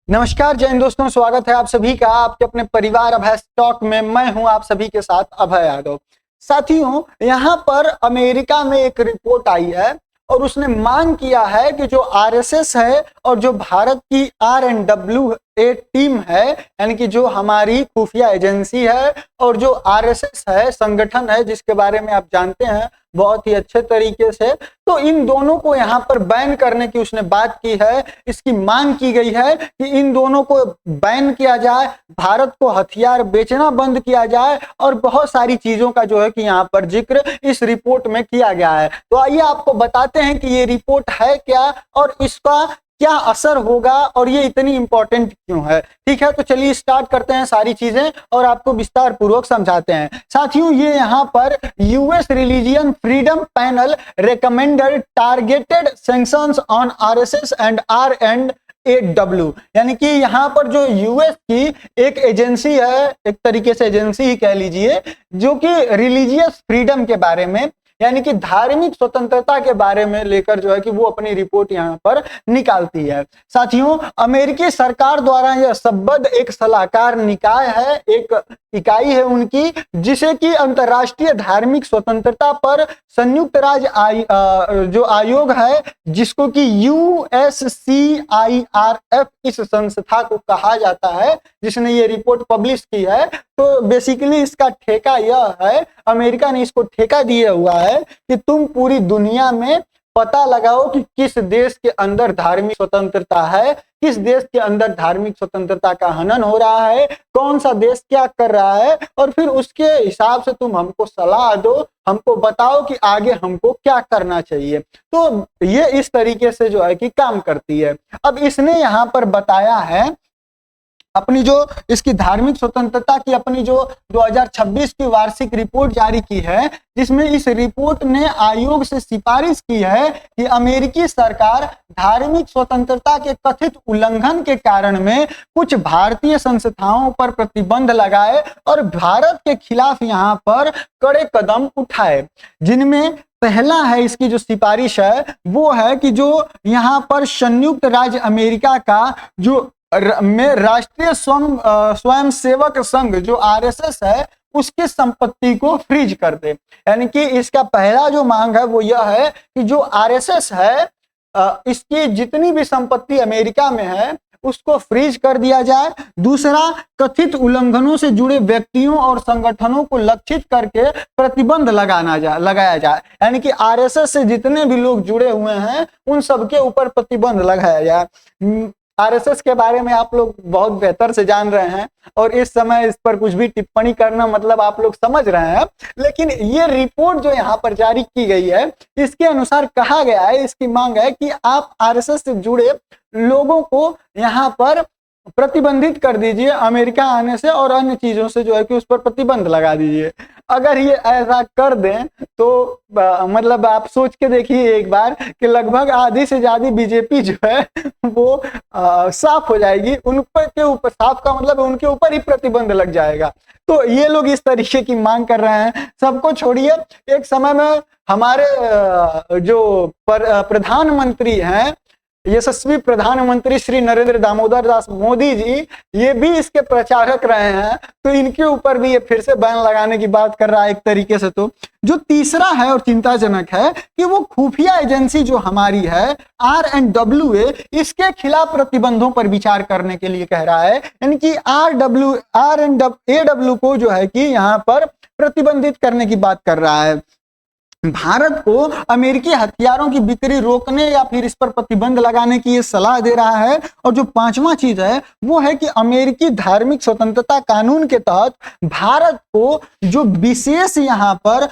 नमस्कार जय हिंद दोस्तों, स्वागत है आप सभी का आपके अपने परिवार अभय स्टॉक में। मैं हूं आप सभी के साथ अभय यादव। साथियों, यहां पर अमेरिका में एक रिपोर्ट आई है और उसने मांग किया है कि जो आरएसएस है और जो भारत की RNWA टीम है, यानी कि जो हमारी खुफिया एजेंसी है और जो आरएसएस है संगठन है, जिसके बारे में आप जानते हैं बहुत ही अच्छे तरीके से, तो इन दोनों को यहाँ पर बैन करने की उसने बात की है। इसकी मांग की गई है कि इन दोनों को बैन किया जाए, भारत को हथियार बेचना बंद किया जाए और बहुत सारी चीजों का जो है कि यहाँ पर जिक्र इस रिपोर्ट में किया गया है। तो आइए आपको बताते हैं कि ये रिपोर्ट है क्या और इसका क्या असर होगा और ये इतनी इंपॉर्टेंट क्यों है। ठीक है, तो चलिए स्टार्ट करते हैं सारी चीजें और आपको विस्तार पूर्वक समझाते हैं। साथियों, ये यहाँ पर US religion freedom panel recommended targeted sanctions on RSS and RNAW, यानी कि यहाँ पर जो यूएस की एक एजेंसी है, एक तरीके से एजेंसी ही कह लीजिए, जो कि रिलीजियस फ्रीडम के बारे में यानी कि धार्मिक स्वतंत्रता के बारे में लेकर जो है कि वो अपनी रिपोर्ट यहाँ पर निकालती है। साथियों, अमेरिकी सरकार द्वारा यह संबद्ध एक सलाहकार निकाय है, एक इकाई है उनकी, जिसे कि अंतर्राष्ट्रीय धार्मिक स्वतंत्रता पर संयुक्त राज्य जो आयोग है, जिसको कि USCIRF इस संस्था को कहा जाता है, जिसने ये रिपोर्ट पब्लिश की है। तो बेसिकली इसका ठेका यह है, अमेरिका ने इसको ठेका दिया हुआ है कि तुम पूरी दुनिया में पता लगाओ कि किस देश के अंदर धार्मिक स्वतंत्रता है, किस देश के अंदर धार्मिक स्वतंत्रता का हनन हो रहा है, कौन सा देश क्या कर रहा है, और फिर उसके हिसाब से तुम हमको सलाह दो, हमको बताओ कि आगे हमको क्या करना चाहिए। तो ये इस तरीके से जो है कि काम करती है। अब इसने यहाँ पर बताया है अपनी जो इसकी धार्मिक स्वतंत्रता की अपनी जो 2026 की वार्षिक रिपोर्ट जारी की है, जिसमें इस रिपोर्ट ने आयोग से सिफारिश की है कि अमेरिकी सरकार धार्मिक स्वतंत्रता के कथित उल्लंघन के कारण में कुछ भारतीय संस्थाओं पर प्रतिबंध लगाए और भारत के खिलाफ यहाँ पर कड़े कदम उठाए। जिनमें पहला है, इसकी जो सिफारिश है वो है कि जो यहाँ पर संयुक्त राज्य अमेरिका का जो में राष्ट्रीय स्वयंसेवक संघ जो आरएसएस है, उसकी संपत्ति को फ्रीज कर दे। यानी कि इसका पहला जो मांग है वो यह है कि जो आरएसएस है, इसकी जितनी भी संपत्ति अमेरिका में है उसको फ्रीज कर दिया जाए। दूसरा, कथित उल्लंघनों से जुड़े व्यक्तियों और संगठनों को लक्षित करके प्रतिबंध लगाया जाए, यानी कि आरएसएस से जितने भी लोग जुड़े हुए हैं उन सबके ऊपर प्रतिबंध लगाया जाए। आरएसएस के बारे में आप लोग बहुत बेहतर से जान रहे हैं और इस समय इस पर कुछ भी टिप्पणी करना मतलब आप लोग समझ रहे हैं, लेकिन ये रिपोर्ट जो यहाँ पर जारी की गई है, इसके अनुसार कहा गया है, इसकी मांग है कि आप आरएसएस से जुड़े लोगों को यहाँ पर प्रतिबंधित कर दीजिए अमेरिका आने से और अन्य चीजों से जो है कि उस पर प्रतिबंध लगा दीजिए। अगर ये ऐसा कर दें तो मतलब आप सोच के देखिए एक बार कि लगभग आधी से ज्यादा बीजेपी जो है वो साफ हो जाएगी। उन पर के ऊपर साफ का मतलब उनके ऊपर ही प्रतिबंध लग जाएगा। तो ये लोग इस तरीके की मांग कर रहे हैं। सबको छोड़िए, एक समय में हमारे जो प्रधानमंत्री हैं, यशस्वी प्रधानमंत्री श्री नरेंद्र दामोदर दास मोदी जी, ये भी इसके प्रचारक रहे हैं, तो इनके ऊपर भी ये फिर से बैन लगाने की बात कर रहा है एक तरीके से। तो जो तीसरा है और चिंताजनक है कि वो खुफिया एजेंसी जो हमारी है RNWA, इसके खिलाफ प्रतिबंधों पर विचार करने के लिए कह रहा है, यानी कि RNAW को जो है कि यहाँ पर प्रतिबंधित करने की बात कर रहा है। भारत को अमेरिकी हथियारों की बिक्री रोकने या फिर इस पर प्रतिबंध लगाने की ये सलाह दे रहा है। और जो पांचवा चीज है वो है कि अमेरिकी धार्मिक स्वतंत्रता कानून के तहत भारत को जो विशेष यहाँ पर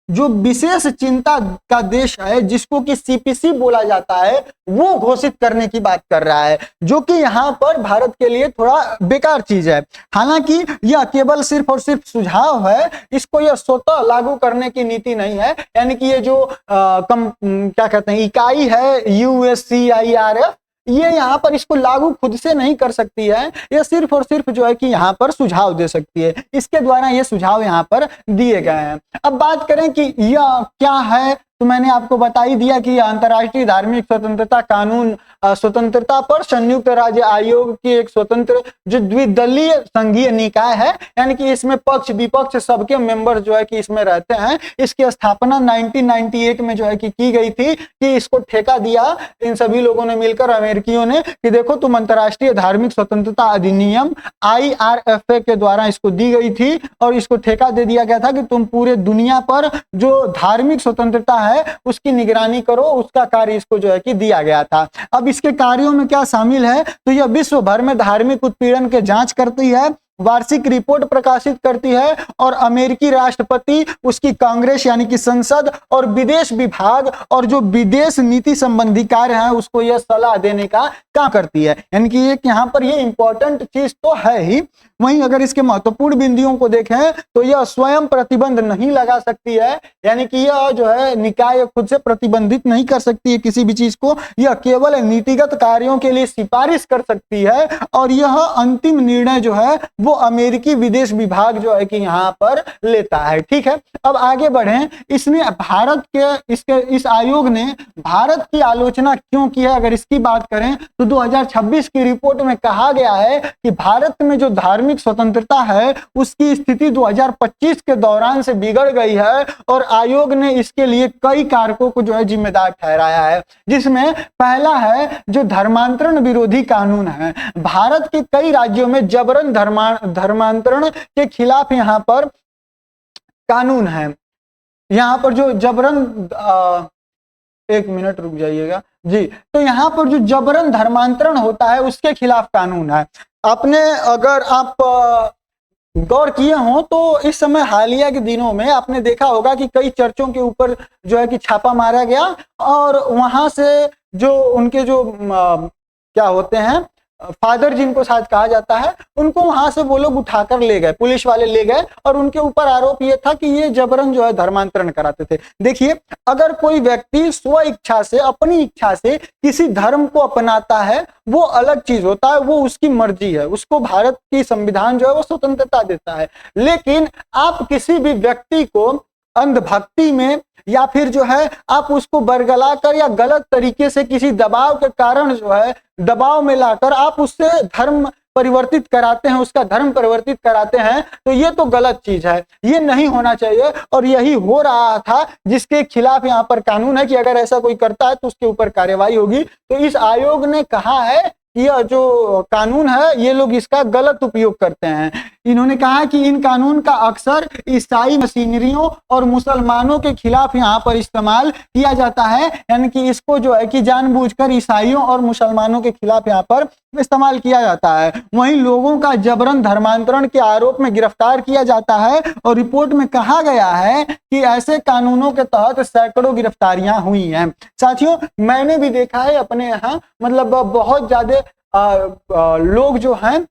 जो विशेष चिंता का देश है, जिसको कि CPC बोला जाता है, वो घोषित करने की बात कर रहा है, जो कि यहाँ पर भारत के लिए थोड़ा बेकार चीज है। हालांकि यह केवल सिर्फ और सिर्फ सुझाव है, इसको यह स्वतः लागू करने की नीति नहीं है। यानी कि ये जो क्या कहते हैं इकाई है USCIRF, ये यहाँ पर इसको लागू खुद से नहीं कर सकती है, ये सिर्फ और सिर्फ जो है कि यहाँ पर सुझाव दे सकती है। इसके द्वारा ये सुझाव यहाँ पर दिए गए हैं। अब बात करें कि यह क्या है, तो मैंने आपको बता ही दिया कि अंतर्राष्ट्रीय धार्मिक स्वतंत्रता कानून स्वतंत्रता पर संयुक्त राज्य आयोग की एक स्वतंत्र जो द्विदलीय संघीय निकाय है, यानी कि इसमें पक्ष विपक्ष सबके मेंबर जो है कि इसमें रहते हैं। इसकी स्थापना 1998 में जो है कि की गई थी, कि इसको ठेका दिया इन सभी लोगों ने मिलकर, अमेरिकियों ने, कि देखो तुम अंतर्राष्ट्रीय धार्मिक स्वतंत्रता अधिनियम IRFA के द्वारा इसको दी गई थी और इसको ठेका दे दिया गया था कि तुम पूरे दुनिया पर जो धार्मिक स्वतंत्रता है उसकी निगरानी करो, उसका कार्य इसको जो है कि दिया गया था। अब इसके कार्यों में क्या शामिल है, तो यह विश्व भर में धार्मिक उत्पीड़न के जांच करती है, वार्षिक रिपोर्ट प्रकाशित करती है और अमेरिकी राष्ट्रपति, उसकी कांग्रेस यानी कि संसद और विदेश विभाग और जो विदेश नीति संबंधी कार्य है उसको यह सलाह देने का काम करती है। यानी कि एक यहाँ पर ये इंपॉर्टेंट चीज तो है ही, वहीं अगर इसके महत्वपूर्ण बिंदुओं को देखें तो यह स्वयं प्रतिबंध नहीं लगा सकती है, यानी कि यह जो है निकाय खुद से प्रतिबंधित नहीं कर सकती है किसी भी चीज को, यह केवल नीतिगत कार्यों के लिए सिफारिश कर सकती है और यह अंतिम निर्णय जो है वो अमेरिकी विदेश विभाग जो है कि यहाँ पर लेता है। ठीक है, अब आगे बढ़ें। इसने भारत के इस आयोग ने भारत की आलोचना क्यों की है, अगर इसकी बात करें तो 2026 की रिपोर्ट में कहा गया है कि भारत में जो धार्मिक स्वतंत्रता है उसकी स्थिति 2025 के दौरान से बिगड़ गई है और आयोग ने इसके लिए कई कारकों को जो है जिम्मेदार ठहराया है, जिसमें पहला है जो धर्मांतरण विरोधी कानून है। भारत के कई राज्यों में जबरन धर्मांतरण के खिलाफ यहाँ पर कानून है। यहाँ पर जो जबरन एक मिनट रुक जाइएगा जी, तो यहाँ पर जो जबरन धर्मांतरण होता है उसके खिलाफ कानून है। आपने अगर आप गौर किए हो तो इस समय हालिया के दिनों में आपने देखा होगा कि कई चर्चों के ऊपर जो है कि छापा मारा गया और वहां से जो उनके जो क्या होते हैं फादर जिनको शायद कहा जाता है, उनको वहां से वो लोग उठाकर ले गए, पुलिस वाले ले गए और उनके ऊपर आरोप ये था कि ये जबरन जो है धर्मांतरण कराते थे। देखिए, अगर कोई व्यक्ति स्व इच्छा से, अपनी इच्छा से किसी धर्म को अपनाता है वो अलग चीज होता है, वो उसकी मर्जी है, उसको भारत की संविधान जो है वो स्वतंत्रता देता है। लेकिन आप किसी भी व्यक्ति को अंधभक्ति में या फिर जो है आप उसको बरगला कर या गलत तरीके से किसी दबाव के कारण जो है दबाव में लाकर आप उससे धर्म परिवर्तित कराते हैं, उसका धर्म परिवर्तित कराते हैं, तो ये तो गलत चीज है, ये नहीं होना चाहिए। और यही हो रहा था जिसके खिलाफ यहाँ पर कानून है कि अगर ऐसा कोई करता है तो उसके ऊपर कार्यवाही होगी। तो इस आयोग ने कहा है यह जो कानून है ये लोग इसका गलत उपयोग करते हैं। इन्होंने कहा कि इन कानून का अक्सर ईसाई मशीनरियों और मुसलमानों के खिलाफ यहाँ पर इस्तेमाल किया जाता है, यानी कि इसको जो है कि जानबूझकर ईसाइयों और मुसलमानों के खिलाफ यहाँ पर इस्तेमाल किया जाता है। वहीं लोगों का जबरन धर्मांतरण के आरोप में गिरफ्तार किया जाता है और रिपोर्ट में कहा गया है कि ऐसे कानूनों के तहत सैकड़ों गिरफ्तारियां हुई हैं। साथियों, मैंने भी देखा है अपने यहाँ, मतलब बहुत ज्यादा लोग जो हैं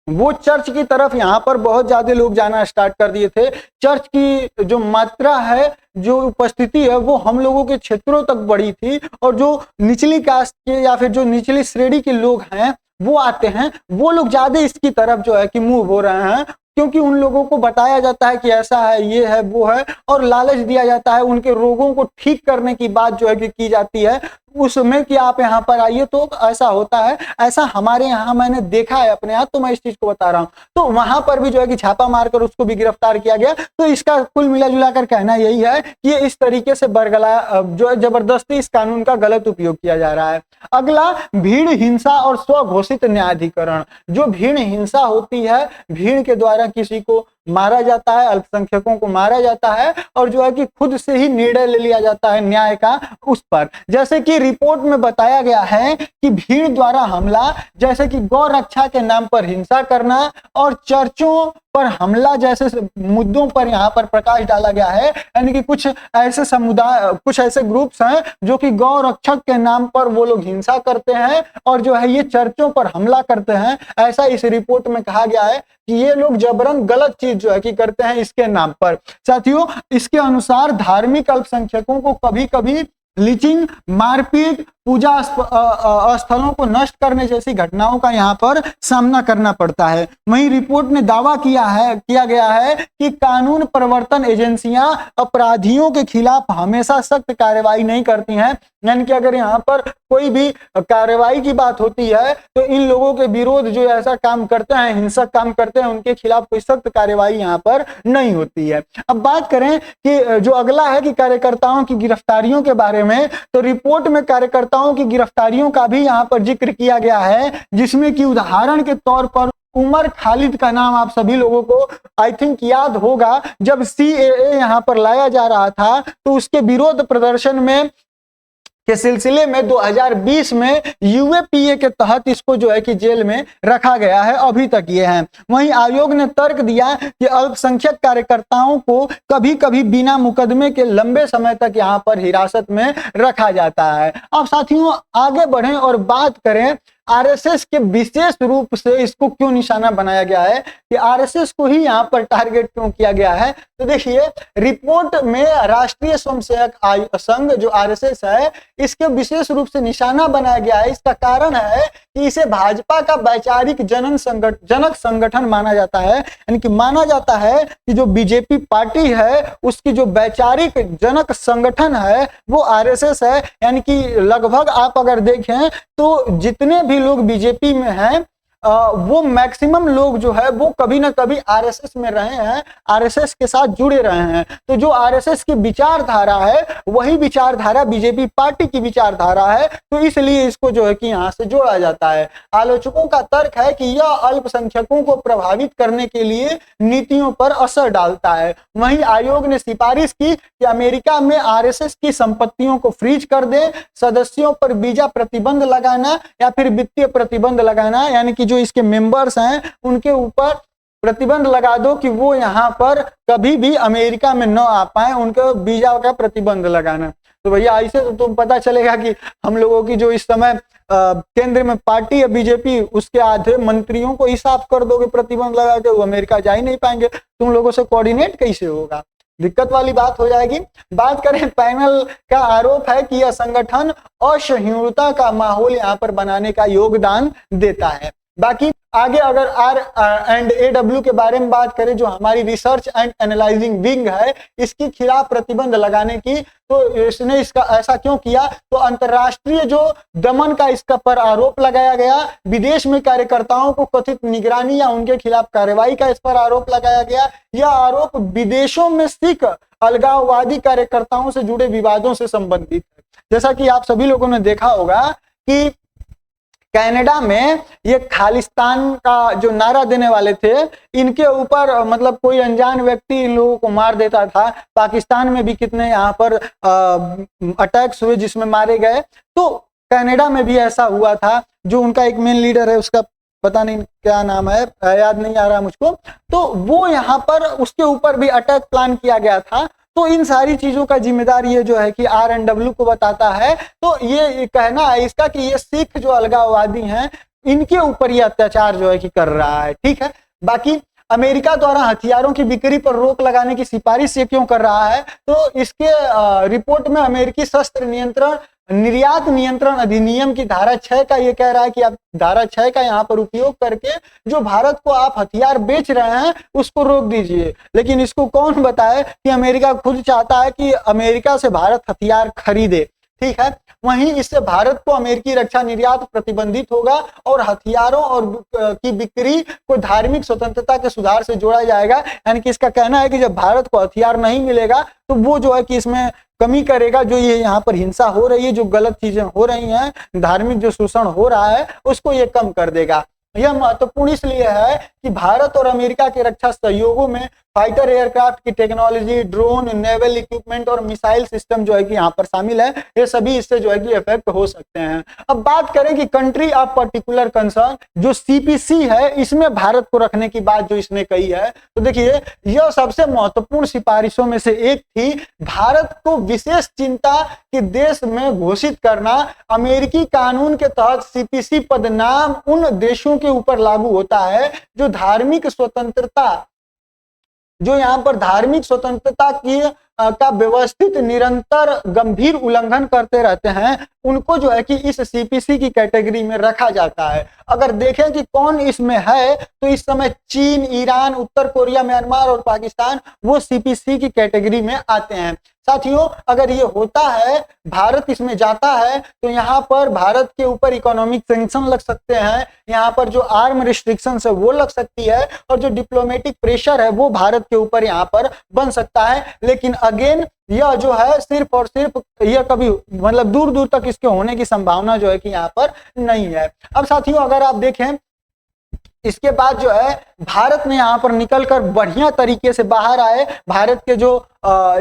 वो चर्च की तरफ यहाँ पर बहुत ज्यादा लोग जाना स्टार्ट कर दिए थे। चर्च की जो मात्रा है, जो उपस्थिति है, वो हम लोगों के क्षेत्रों तक बढ़ी थी और जो निचली कास्ट के या फिर जो निचली श्रेणी के लोग हैं वो आते हैं, वो लोग ज्यादा इसकी तरफ जो है कि मूव हो रहे हैं, क्योंकि उन लोगों को बताया जाता है कि ऐसा है, ये है, वो है, और लालच दिया जाता है, उनके रोगों को ठीक करने की बात जो है कि की जाती है उसमें कि आप यहाँ पर आइए तो ऐसा होता है। ऐसा हमारे यहाँ मैंने देखा है अपने यहाँ, तो मैं इस चीज को बता रहा हूँ। तो वहां पर भी जो है कि छापा मारकर उसको भी गिरफ्तार किया गया। तो इसका कुल मिला जुला कर कहना यही है कि ये इस तरीके से बरगला जो है जबरदस्ती इस कानून का गलत उपयोग किया जा रहा है। अगला, भीड़ हिंसा और स्वघोषित न्यायाधिकरण। जो भीड़ हिंसा होती है, भीड़ के द्वारा किसी को मारा जाता है, अल्पसंख्यकों को मारा जाता है और जो है कि खुद से ही निर्णय ले लिया जाता है न्याय का उस पर। जैसे कि रिपोर्ट में बताया गया है कि भीड़ द्वारा हमला, जैसे कि गौ रक्षा के नाम पर हिंसा करना और चर्चों पर हमला जैसे मुद्दों पर यहाँ पर प्रकाश डाला गया है। यानी कि कुछ ऐसे समुदाय, कुछ ऐसे ग्रुप्स हैं जो कि गौ रक्षक के नाम पर वो लोग हिंसा करते हैं और जो है ये चर्चों पर हमला करते हैं। ऐसा इस रिपोर्ट में कहा गया है कि ये लोग जबरन गलत चीज जो है कि करते हैं इसके नाम पर। साथियों, इसके अनुसार धार्मिक अल्पसंख्यकों को कभी कभी लिचिंग, मारपीट पूजा स्थलों को नष्ट करने जैसी घटनाओं का यहाँ पर सामना करना पड़ता है। वहीं रिपोर्ट में दावा किया गया है कि कानून प्रवर्तन एजेंसियां अपराधियों के खिलाफ हमेशा सख्त कार्रवाई नहीं करती हैं, यानी कि अगर यहाँ पर कोई भी कार्रवाई की बात होती है तो इन लोगों के विरोध जो ऐसा काम करते हैं, हिंसक काम करते हैं, उनके खिलाफ कोई सख्त कार्रवाई यहाँ पर नहीं होती है। अब बात करें कि जो अगला है कि कार्यकर्ताओं की गिरफ्तारियों के बारे में, तो रिपोर्ट में कार्यकर्ताओं की गिरफ्तारियों का भी यहाँ पर जिक्र किया गया है, जिसमें कि उदाहरण के तौर पर उमर खालिद का नाम आप सभी लोगों को आई थिंक याद होगा। जब CAA यहाँ पर लाया जा रहा था तो उसके विरोध प्रदर्शन में के सिलसिले में 2020 में UAPA के तहत इसको जो है कि जेल में रखा गया है, अभी तक ये है। वहीं आयोग ने तर्क दिया कि अल्पसंख्यक कार्यकर्ताओं को कभी कभी बिना मुकदमे के लंबे समय तक यहाँ पर हिरासत में रखा जाता है। अब साथियों आगे बढ़ें और बात करें RSS के विशेष रूप से इसको क्यों निशाना बनाया गया है, कि RSS को ही यहाँ पर टारगेट क्यों किया गया है। तो देखिए रिपोर्ट में राष्ट्रीय स्वयंसेवक संघ जो RSS है इसके विशेष रूप से निशाना बनाया गया है। इसका कारण है कि इसे भाजपा का वैचारिक जनक संगठन माना जाता है, यानी कि माना जाता है कि जो बीजेपी पार्टी है उसकी जो वैचारिक जनक संगठन है वो RSS है। यानी कि लगभग आप अगर देखें तो जितने भी लोग बीजेपी में हैं वो मैक्सिमम लोग जो है वो कभी ना कभी RSS में रहे हैं, RSS के साथ जुड़े रहे हैं। तो जो RSS की विचारधारा है वही विचारधारा बीजेपी पार्टी की विचारधारा है, तो इसलिए इसको जो है कि यहाँ से जोड़ा जाता है। आलोचकों का तर्क है कि यह अल्पसंख्यकों को प्रभावित करने के लिए नीतियों पर असर डालता है। वहीं आयोग ने सिफारिश की कि अमेरिका में RSS की संपत्तियों को फ्रीज कर दे, सदस्यों पर वीजा प्रतिबंध लगाना या फिर वित्तीय प्रतिबंध लगाना, यानी कि जो इसके मेंबर्स हैं उनके ऊपर प्रतिबंध लगा दो कि वो यहाँ पर कभी भी अमेरिका में न आ पाए, उनके वीजा का प्रतिबंध लगाना। तो भैया ऐसे तो तुम पता चलेगा कि हम लोगों की जो इस समय केंद्र में पार्टी है बीजेपी, उसके आधे मंत्रियों को ही साफ कर दोगे प्रतिबंध लगा के, वो अमेरिका जा ही नहीं पाएंगे। तुम लोगों से कोऑर्डिनेट कैसे होगा, दिक्कत वाली बात हो जाएगी। बात करें पैनल का आरोप है कि यह संगठन असहिष्णुता का माहौल यहाँ पर बनाने का योगदान देता है। बाकी आगे अगर R&AW के बारे में बात करें, जो हमारी रिसर्च एंड एनालाइजिंग विंग है, इसके खिलाफ प्रतिबंध लगाने की, तो इसने इसका ऐसा क्यों किया, तो अंतरराष्ट्रीय जो दमन का इसका पर आरोप लगाया गया, विदेश में कार्यकर्ताओं को कथित निगरानी या उनके खिलाफ कार्रवाई का इस पर आरोप लगाया गया। यह आरोप विदेशों में सिख अलगाववादी कार्यकर्ताओं से जुड़े विवादों से संबंधित है। जैसा कि आप सभी लोगों ने देखा होगा कि कनाडा में ये खालिस्तान का जो नारा देने वाले थे, इनके ऊपर मतलब कोई अनजान व्यक्ति इन लोगों को मार देता था। पाकिस्तान में भी कितने यहाँ पर अटैक्स हुए जिसमें मारे गए, तो कनाडा में भी ऐसा हुआ था। जो उनका एक मेन लीडर है, उसका पता नहीं क्या नाम है, याद नहीं आ रहा मुझको, तो वो यहाँ पर उसके ऊपर भी अटैक प्लान किया गया था। तो इन सारी चीजों का जिम्मेदार ये जो है कि R&W को बताता है। तो ये कहना है इसका कि ये सिख जो अलगाववादी हैं इनके ऊपर ये अत्याचार जो है कि कर रहा है। ठीक है, बाकी अमेरिका द्वारा हथियारों की बिक्री पर रोक लगाने की सिफारिश ये क्यों कर रहा है, तो इसके रिपोर्ट में अमेरिकी शस्त्र निर्यात नियंत्रण अधिनियम की धारा 6 का ये कह रहा है कि आप धारा 6 का यहाँ पर उपयोग करके जो भारत को आप हथियार बेच रहे हैं उसको रोक दीजिए। लेकिन इसको कौन बताए कि अमेरिका खुद चाहता है कि अमेरिका से भारत हथियार खरीदे। ठीक है, वहीं इससे भारत को अमेरिकी रक्षा निर्यात प्रतिबंधित होगा और हथियारों और की बिक्री को धार्मिक स्वतंत्रता के सुधार से जोड़ा जाएगा। यानी कि इसका कहना है कि जब भारत को हथियार नहीं मिलेगा तो वो जो है कि इसमें कमी करेगा, जो ये यहाँ पर हिंसा हो रही है, जो गलत चीजें हो रही हैं, धार्मिक जो शोषण हो रहा है उसको ये कम कर देगा। यह महत्वपूर्ण इसलिए है कि भारत और अमेरिका के रक्षा सहयोगों में फाइटर एयरक्राफ्ट की टेक्नोलॉजी, ड्रोन, नेवल इक्विपमेंट और मिसाइल सिस्टम जो है कि यहाँ पर शामिल है। ये सभी इससे जो है कि इफेक्ट हो सकते हैं। अब बात करें कि कंट्री ऑफ पर्टिकुलर कंसर्न जो CPC है, इसमें भारत को रखने की बात जो इसने कही है, तो देखिए यह सबसे महत्वपूर्ण सिफारिशों में से एक थी। भारत को विशेष चिंता के देश में घोषित करना। अमेरिकी कानून के तहत CPC पदनाम उन देशों के ऊपर लागू होता है जो धार्मिक स्वतंत्रता, जो यहाँ पर धार्मिक स्वतंत्रता की का व्यवस्थित निरंतर गंभीर उल्लंघन करते रहते हैं। उनको जो है कि इस सीपीसी की कैटेगरी में रखा जाता है। अगर देखें कि कौन इसमें है तो इस समय चीन, ईरान, उत्तर कोरिया, म्यांमार और पाकिस्तान वो सीपीसी की कैटेगरी में आते हैं। साथियों, अगर ये होता है, भारत इसमें जाता है, तो यहाँ पर भारत के ऊपर इकोनॉमिक सैंक्शन लग सकते हैं, यहाँ पर जो आर्म रिस्ट्रिक्शन है वो लग सकती है, और जो डिप्लोमेटिक प्रेशर है वो भारत के ऊपर यहाँ पर बन सकता है। लेकिन अगेन यह जो है सिर्फ और सिर्फ यह कभी मतलब दूर दूर तक इसके होने की संभावना जो है कि यहाँ पर नहीं है। अब साथियों, अगर आप देखें इसके बाद जो है भारत ने यहाँ पर निकलकर बढ़िया तरीके से बाहर आए, भारत के जो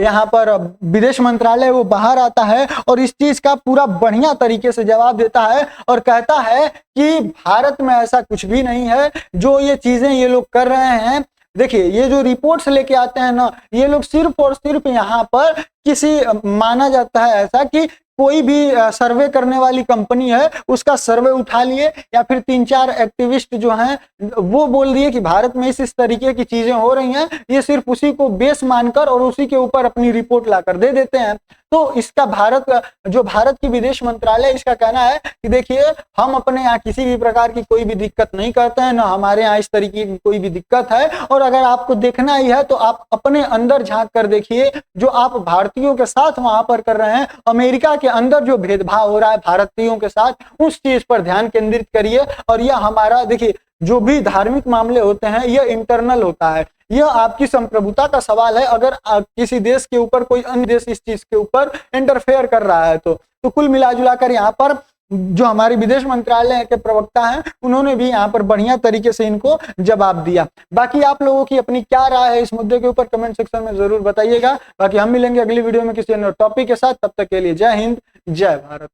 यहाँ पर विदेश मंत्रालय वो बाहर आता है और इस चीज का पूरा बढ़िया तरीके से जवाब देता है और कहता है कि भारत में ऐसा कुछ भी नहीं है, जो ये चीजें ये लोग कर रहे हैं। देखिए, ये जो रिपोर्ट्स लेके आते हैं ना, ये लोग सिर्फ और सिर्फ यहाँ पर किसी माना जाता है ऐसा कि कोई भी सर्वे करने वाली कंपनी है उसका सर्वे उठा लिए, या फिर 3-4 एक्टिविस्ट जो हैं वो बोल दिए कि भारत में इस तरीके की चीजें हो रही हैं, ये सिर्फ उसी को बेस मानकर और उसी के ऊपर अपनी रिपोर्ट लाकर दे देते हैं। तो इसका भारत की विदेश मंत्रालय इसका कहना है कि देखिए, हम अपने यहाँ किसी भी प्रकार की कोई भी दिक्कत नहीं करते हैं, ना हमारे यहाँ इस तरीके की कोई भी दिक्कत है, और अगर आपको देखना ही है तो आप अपने अंदर झांक कर देखिए, जो आप भारतीयों के साथ वहां पर कर रहे हैं, अमेरिका के अंदर जो भेदभाव हो रहा है भारतीयों के साथ, उस चीज पर ध्यान केंद्रित करिए। और यह हमारा, देखिए, जो भी धार्मिक मामले होते हैं यह इंटरनल होता है, यह आपकी संप्रभुता का सवाल है। अगर किसी देश के ऊपर कोई अन्य देश इस चीज के ऊपर इंटरफेयर कर रहा है तो कुल मिलाजुलाकर यहाँ पर जो हमारे विदेश मंत्रालय के प्रवक्ता हैं उन्होंने भी यहाँ पर बढ़िया तरीके से इनको जवाब दिया। बाकी आप लोगों की अपनी क्या राय है इस मुद्दे के ऊपर कमेंट सेक्शन में जरूर बताइएगा। बाकी हम मिलेंगे अगली वीडियो में किसी अन्य टॉपिक के साथ, तब तक के लिए जय हिंद, जय भारत।